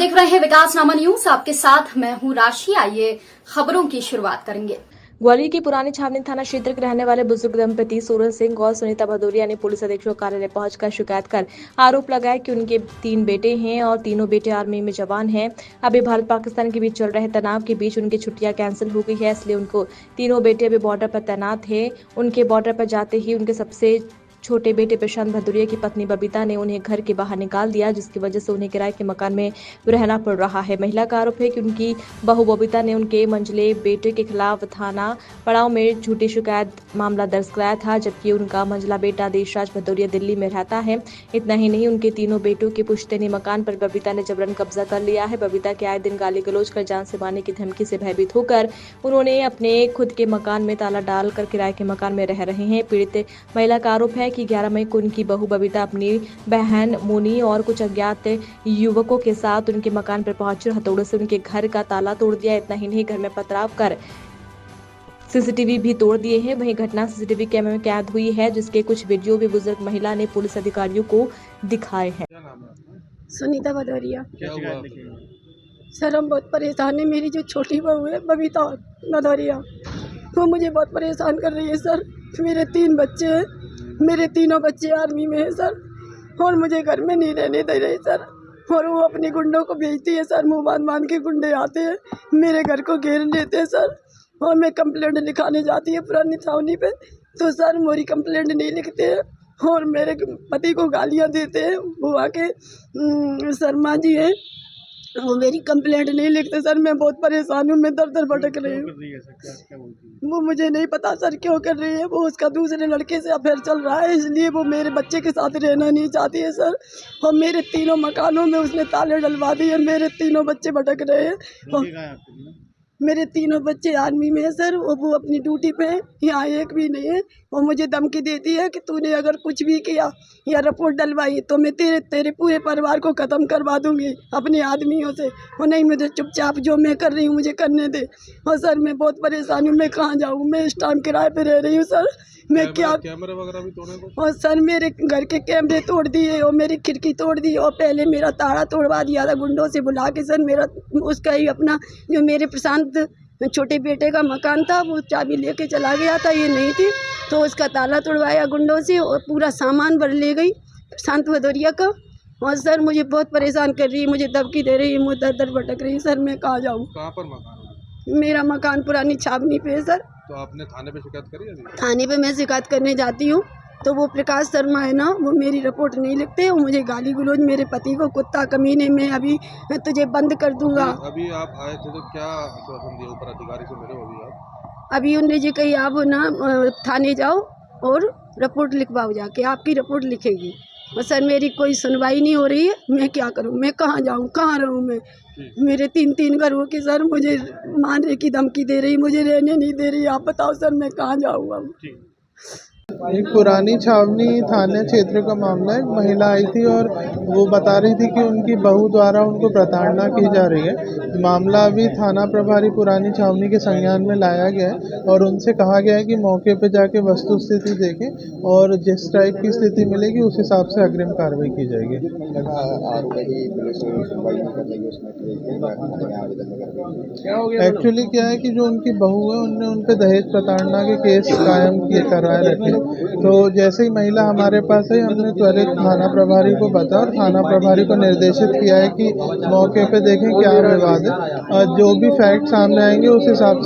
देख रहे हैं विकासनामा न्यूज। आपके साथ मैं हूं राशि। आइए खबरों की शुरुआत करेंगे। ग्वालियर की पुरानी छावनी थाना क्षेत्र के रहने वाले बुजुर्ग दंपति सूरज सिंह और सुनीता भदौरिया ने पुलिस अधीक्षक कार्यालय पहुंचकर शिकायत कर आरोप लगाया कि उनके 3 बेटे हैं और तीनों बेटे आर्मी में जवान हैं। अभी भारत पाकिस्तान के बीच चल रहे तनाव के बीच उनकी छुट्टियां कैंसिल हो गई है, इसलिए उनको तीनों बेटे अभी बॉर्डर पर तैनात हैं। उनके बॉर्डर पर जाते ही उनके सबसे छोटे बेटे प्रशांत भदौरिया की पत्नी बबीता ने उन्हें घर के बाहर निकाल दिया, जिसकी वजह से उन्हें किराए के मकान में रहना पड़ रहा है। महिला का आरोप है कि उनकी बहू बबीता ने उनके मंझले बेटे के खिलाफ थाना पड़ाव में झूठी शिकायत मामला दर्ज कराया था, जबकि उनका मंझला बेटा देशराज भदौरिया दिल्ली में रहता है। इतना ही नहीं, उनके तीनों बेटों के पुश्तैनी मकान पर बबीता ने जबरन कब्जा कर लिया है। बबीता के आए दिन गाली गलौज कर जान से मारने की धमकी से भयभीत होकर उन्होंने अपने खुद के मकान में ताला डालकर किराए के मकान में रह रहे हैं। पीड़ित महिला का आरोप है कि 11 मई को उनकी बहू बबीता अपनी बहन मोनी और कुछ अज्ञात युवकों के साथ उनके मकान पर पहुंचकर हथौड़े से उनके घर का ताला तोड़ दिया। इतना ही नहीं, घर में पथराव कर सीसीटीवी भी तोड़ दिए हैं। वहीं घटना सीसीटीवी कैमरे में कैद हुई है, जिसके कुछ वीडियो भी बुजुर्ग महिला ने पुलिस अधिकारियों को दिखाए हैं। सुनीता भदौरिया। क्या हुआ? सर हम बहुत परेशान है। मेरी जो छोटी बहू है बबीता भदौरिया, वो मुझे बहुत परेशान कर रही है सर। मेरे 3 बच्चे हैं, मेरे तीनों बच्चे आर्मी में है सर, और मुझे घर में नहीं रहने दे रहे सर। और वो अपने गुंडों को भेजती है सर, मुँह बांध के गुंडे आते हैं, मेरे घर को घेर लेते हैं सर। और मैं कंप्लेंट लिखाने जाती है पुरानी छावनी पे, तो सर मेरी कंप्लेंट नहीं लिखते हैं और मेरे पति को गालियाँ देते हैं। बुआ के शर्मा जी हैं, वो मेरी कंप्लेंट नहीं लिखते सर। मैं बहुत परेशान हूँ, मैं दर भटक रही हूँ। वो मुझे नहीं पता सर क्यों कर रही है। वो उसका दूसरे लड़के से अफेयर चल रहा है, इसलिए वो मेरे बच्चे के साथ रहना नहीं चाहती है सर। और मेरे तीनों मकानों में उसने ताले डलवा दिए। मेरे तीनों बच्चे भटक रहे हैं। मेरे तीनों बच्चे आर्मी में है सर, वो अपनी ड्यूटी पे है, यहाँ एक भी नहीं है। वो मुझे धमकी देती है कि तूने अगर कुछ भी किया या रिपोर्ट डलवाई तो मैं तेरे पूरे परिवार को ख़त्म करवा दूंगी अपने आदमियों से। और नहीं, मुझे चुपचाप जो मैं कर रही हूँ मुझे करने दे। और सर मैं बहुत परेशान हूँ, मैं कहाँ जाऊँ? मैं इस टाइम किराए पे रह रही हूँ सर। मैं क्या कैमरे वगैरह भी तोड़े को? और सर मेरे घर के कैमरे तोड़ दिए और मेरी खिड़की तोड़ दी और पहले मेरा ताला तोड़वा दिया था गुंडों से बुला के सर। मेरा उसका ही अपना जो मेरे प्रशांत छोटे बेटे का मकान था, वो चाबी लेके चला गया था, ये नहीं थी, तो उसका ताला तोड़वाया गुंडों से और पूरा सामान भर ले गई प्रशांत भदौरिया का। और सर मुझे बहुत परेशान कर रही है, मुझे धमकी दे रही है, मुझे दर भटक रही है सर। मैं कहाँ जाऊँ? कहाँ पर मकान? मेरा मकान पुरानी छावनी पे है सर। तो आपने थाने पे शिकायत करी अभी? थाने पे मैं शिकायत करने जाती हूँ तो वो प्रकाश शर्मा है ना, वो मेरी रिपोर्ट नहीं लिखते। वो मुझे गाली गलौज, मेरे पति को कुत्ता कमीने में अभी तुझे बंद कर दूंगा। अभी आप आए थे तो क्या आश्वासन दिया ऊपर अधिकारी से मिले? अभी आप अभी उन्हें जी कही आप ना थाने जाओ और रिपोर्ट लिखवाओ, जाके आपकी रिपोर्ट लिखेगी। और सर मेरी कोई सुनवाई नहीं हो रही है, मैं क्या करूं? मैं कहाँ जाऊं, कहाँ रहूं मैं? मेरे 3 घर हो के सर मुझे मारने की धमकी दे रही, मुझे रहने नहीं दे रही। आप बताओ सर मैं कहाँ जाऊँ अब? एक पुरानी छावनी थाने क्षेत्र का मामला है। एक महिला आई थी और वो बता रही थी कि उनकी बहू द्वारा उनको प्रताड़ना की जा रही है। मामला अभी थाना प्रभारी पुरानी छावनी के संज्ञान में लाया गया है और उनसे कहा गया है कि मौके पर जाके वस्तु स्थिति देखें और जिस टाइप की स्थिति मिलेगी उस हिसाब से अग्रिम कार्रवाई की जाएगी। एक्चुअली क्या है कि जो उनकी बहू है उनने उन पे दहेज प्रताड़ना के केस कायम किए कराए रखे, तो जैसे ही महिला हमारे पास है हमने त्वरित थाना प्रभारी को बताया और थाना प्रभारी को निर्देशित किया है कि मौके पे देखें क्या विवाद है और जो भी फैक्ट सामने आएंगे उस हिसाब से